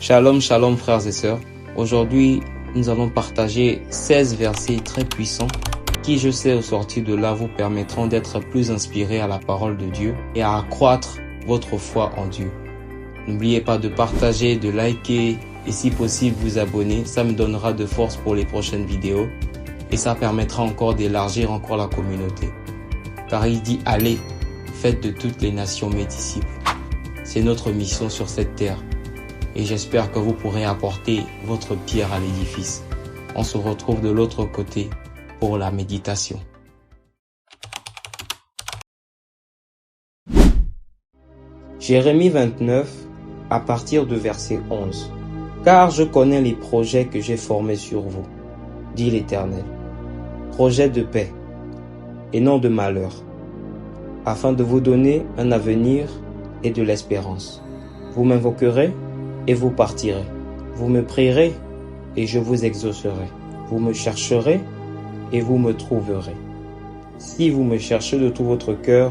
Shalom, shalom frères et sœurs. Aujourd'hui, nous allons partager 16 versets très puissants qui, je sais, au sortir de là, vous permettront d'être plus inspirés à la parole de Dieu et à accroître votre foi en Dieu. N'oubliez pas de partager, de liker et si possible vous abonner. Ça me donnera de force pour les prochaines vidéos et ça permettra encore d'élargir encore la communauté. Car il dit, allez, faites de toutes les nations mes disciples. C'est notre mission sur cette terre. Et j'espère que vous pourrez apporter votre pierre à l'édifice. On se retrouve de l'autre côté pour la méditation. Jérémie 29, à partir de verset 11. Car je connais les projets que j'ai formés sur vous, dit l'Éternel. Projets de paix et non de malheur, afin de vous donner un avenir et de l'espérance. Vous m'invoquerez et vous partirez. Vous me prierez et je vous exaucerai. Vous me chercherez et vous me trouverez. Si vous me cherchez de tout votre cœur,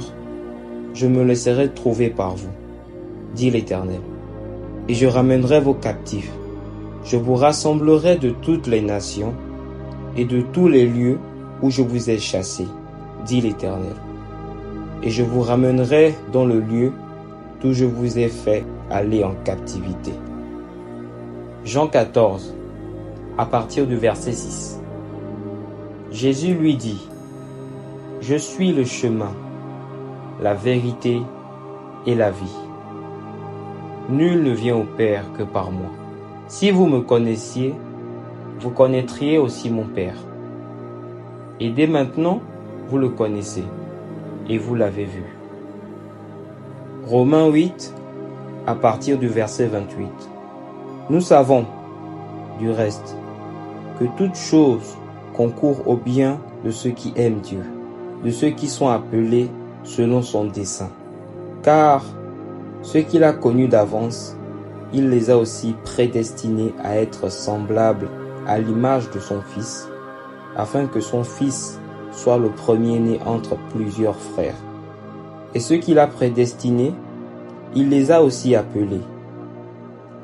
je me laisserai trouver par vous, dit l'Éternel. Et je ramènerai vos captifs. Je vous rassemblerai de toutes les nations et de tous les lieux où je vous ai chassés, dit l'Éternel. Et je vous ramènerai dans le lieu d'où je vous ai fait aller en captivité. Jean 14, à partir du verset 6. Jésus lui dit, « Je suis le chemin, la vérité et la vie. Nul ne vient au Père que par moi. Si vous me connaissiez, vous connaîtriez aussi mon Père. Et dès maintenant, vous le connaissez et vous l'avez vu. » Romains 8, à partir du verset 28. Nous savons, du reste, que toute chose concourt au bien de ceux qui aiment Dieu, de ceux qui sont appelés selon son dessein. Car ceux qu'il a connus d'avance, il les a aussi prédestinés à être semblables à l'image de son Fils, afin que son Fils soit le premier-né entre plusieurs frères. Et ceux qu'il a prédestinés, il les a aussi appelés.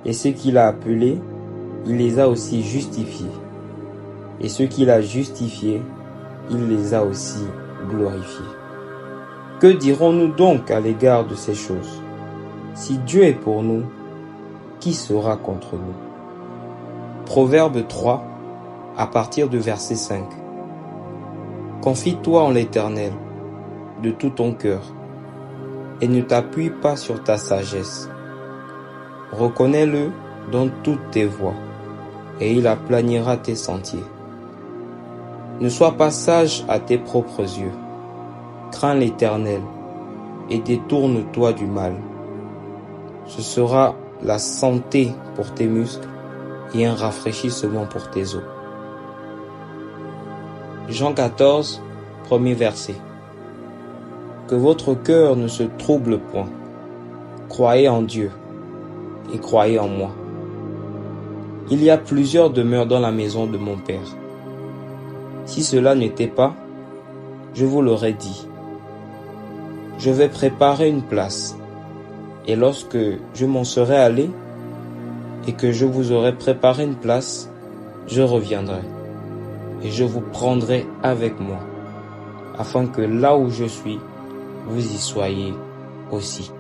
Et ceux qu'il a appelés, il les a aussi justifiés. Et ceux qu'il a justifiés, il les a aussi glorifiés. Que dirons-nous donc à l'égard de ces choses? Si Dieu est pour nous, qui sera contre nous? Proverbe 3, à partir du verset 5. Confie-toi en l'Éternel, de tout ton cœur, et ne t'appuie pas sur ta sagesse. Reconnais-le dans toutes tes voies, et il aplanira tes sentiers. Ne sois pas sage à tes propres yeux. Crains l'Éternel, et détourne-toi du mal. Ce sera la santé pour tes muscles et un rafraîchissement pour tes os. Jean 14, premier verset. Que votre cœur ne se trouble point. Croyez en Dieu et croyez en moi. Il y a plusieurs demeures dans la maison de mon Père. Si cela n'était pas, je vous l'aurais dit. Je vais préparer une place, et lorsque je m'en serai allé, et que je vous aurai préparé une place, je reviendrai, et je vous prendrai avec moi, afin que là où je suis, vous y soyez aussi.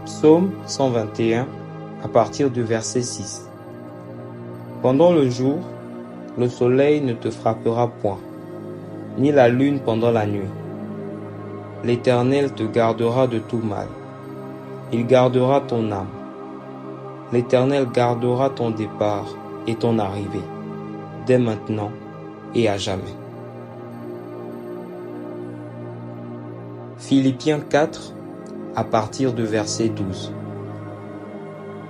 Psaume 121, à partir du verset 6. Pendant le jour, le soleil ne te frappera point, ni la lune pendant la nuit. L'Éternel te gardera de tout mal. Il gardera ton âme. L'Éternel gardera ton départ et ton arrivée, dès maintenant et à jamais. Philippiens 4, à partir du verset 12.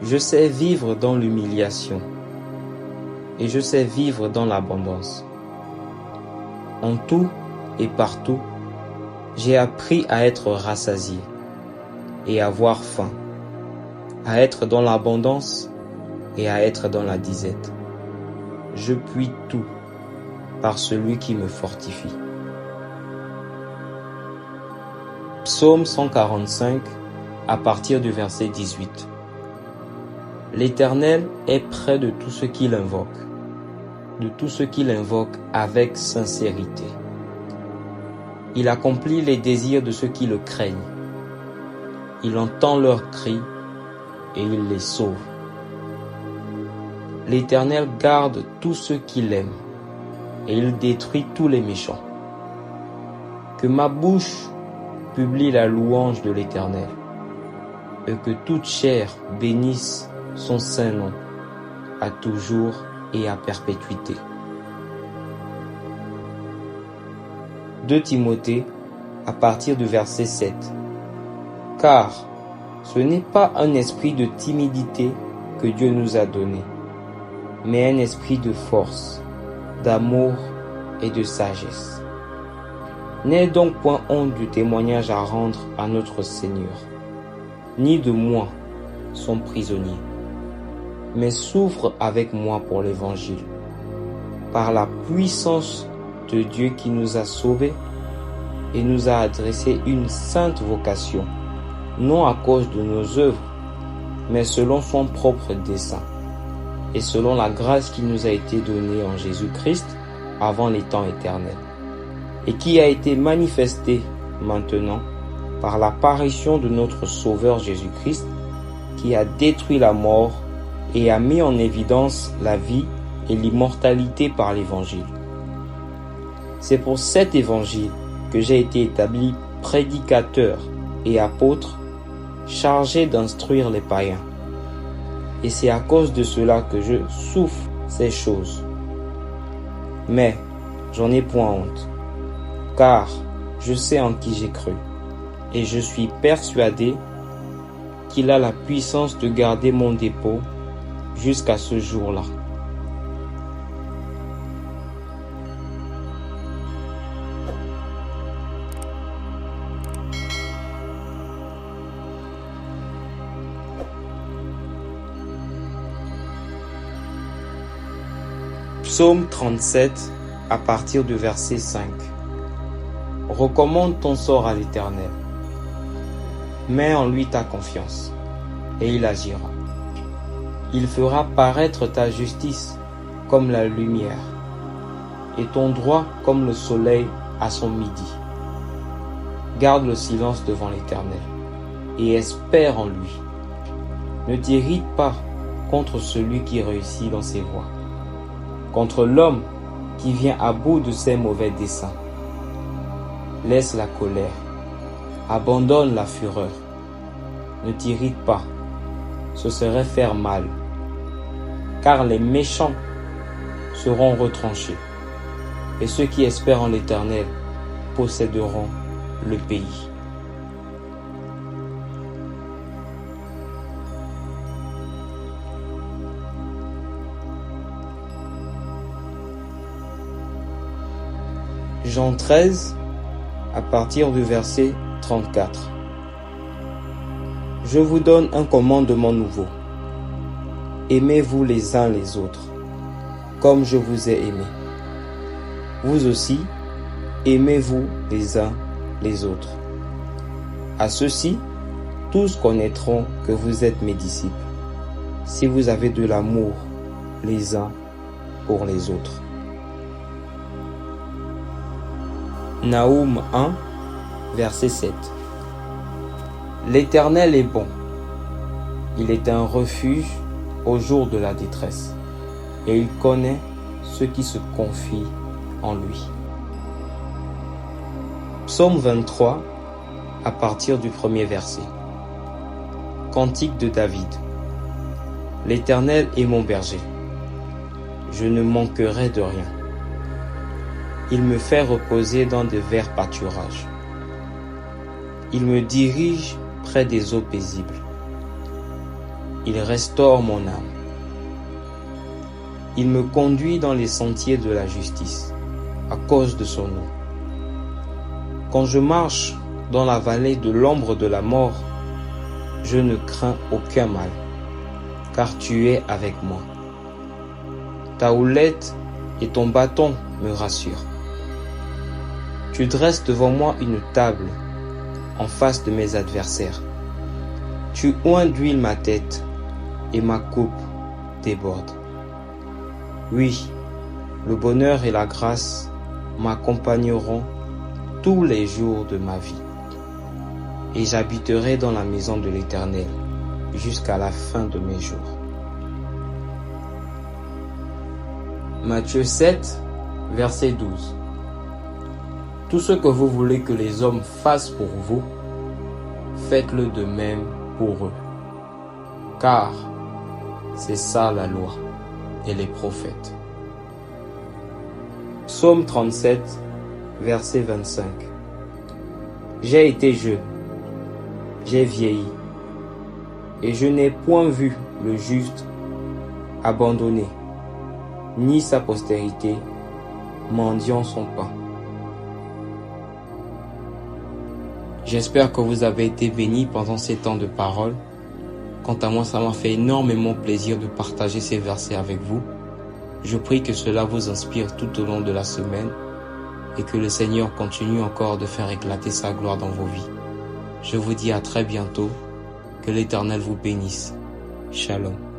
Je sais vivre dans l'humiliation et je sais vivre dans l'abondance. En tout et partout, j'ai appris à être rassasié et à avoir faim, à être dans l'abondance et à être dans la disette. Je puis tout par celui qui me fortifie. Psaume 145, à partir du verset 18. L'Éternel est près de tous ceux qui l'invoquent, de tous ceux qui l'invoquent avec sincérité. Il accomplit les désirs de ceux qui le craignent. Il entend leurs cris et il les sauve. L'Éternel garde tous ceux qui l'aiment et il détruit tous les méchants. Que ma bouche publie la louange de l'Éternel et que toute chair bénisse son saint nom à toujours et à perpétuité. 2 Timothée à partir du verset 7. Car ce n'est pas un esprit de timidité que Dieu nous a donné, mais un esprit de force, d'amour et de sagesse. N'aie donc point honte du témoignage à rendre à notre Seigneur, ni de moi, son prisonnier, mais souffre avec moi pour l'Évangile, par la puissance de Dieu qui nous a sauvés et nous a adressé une sainte vocation, non à cause de nos œuvres, mais selon son propre dessein, et selon la grâce qui nous a été donnée en Jésus-Christ avant les temps éternels, et qui a été manifestée maintenant par l'apparition de notre Sauveur Jésus-Christ, qui a détruit la mort et a mis en évidence la vie et l'immortalité par l'Évangile. C'est pour cet Évangile que j'ai été établi prédicateur et apôtre, chargé d'instruire les païens. Et c'est à cause de cela que je souffre ces choses. Mais j'en ai point honte, car je sais en qui j'ai cru, et je suis persuadé qu'il a la puissance de garder mon dépôt jusqu'à ce jour-là. Psaume 37 à partir du verset 5. Recommande ton sort à l'Éternel. Mets en lui ta confiance, et il agira. Il fera paraître ta justice comme la lumière, et ton droit comme le soleil à son midi. Garde le silence devant l'Éternel, et espère en lui. Ne t'irrite pas contre celui qui réussit dans ses voies, contre l'homme qui vient à bout de ses mauvais desseins. Laisse la colère, abandonne la fureur. Ne t'irrite pas, ce serait faire mal, car les méchants seront retranchés, et ceux qui espèrent en l'Éternel posséderont le pays. Jean 13, à partir du verset 34. Je vous donne un commandement nouveau. Aimez-vous les uns les autres, comme je vous ai aimé. Vous aussi, aimez-vous les uns les autres. À ceux-ci, tous connaîtront que vous êtes mes disciples, si vous avez de l'amour les uns pour les autres. Naoum 1, verset 7. L'Éternel est bon. Il est un refuge au jour de la détresse, et il connaît ceux qui se confient en lui. Psaume 23, à partir du premier verset. Cantique de David. L'Éternel est mon berger. Je ne manquerai de rien. Il me fait reposer dans de verts pâturages. Il me dirige près des eaux paisibles. Il restaure mon âme. Il me conduit dans les sentiers de la justice, à cause de son nom. Quand je marche dans la vallée de l'ombre de la mort, je ne crains aucun mal, car tu es avec moi. Ta houlette et ton bâton me rassurent. Tu dresses devant moi une table en face de mes adversaires. Tu oins d'huile ma tête, et ma coupe déborde. Oui, le bonheur et la grâce m'accompagneront tous les jours de ma vie, et j'habiterai dans la maison de l'Éternel jusqu'à la fin de mes jours. Matthieu 7, verset 12. Tout ce que vous voulez que les hommes fassent pour vous, faites-le de même pour eux. Car c'est ça la loi et les prophètes. Psaume 37, verset 25. J'ai été jeune, j'ai vieilli, et je n'ai point vu le juste abandonné, ni sa postérité mendiant son pain. J'espère que vous avez été bénis pendant ces temps de parole. Quant à moi, ça m'a fait énormément plaisir de partager ces versets avec vous. Je prie que cela vous inspire tout au long de la semaine et que le Seigneur continue encore de faire éclater sa gloire dans vos vies. Je vous dis à très bientôt. Que l'Éternel vous bénisse. Shalom.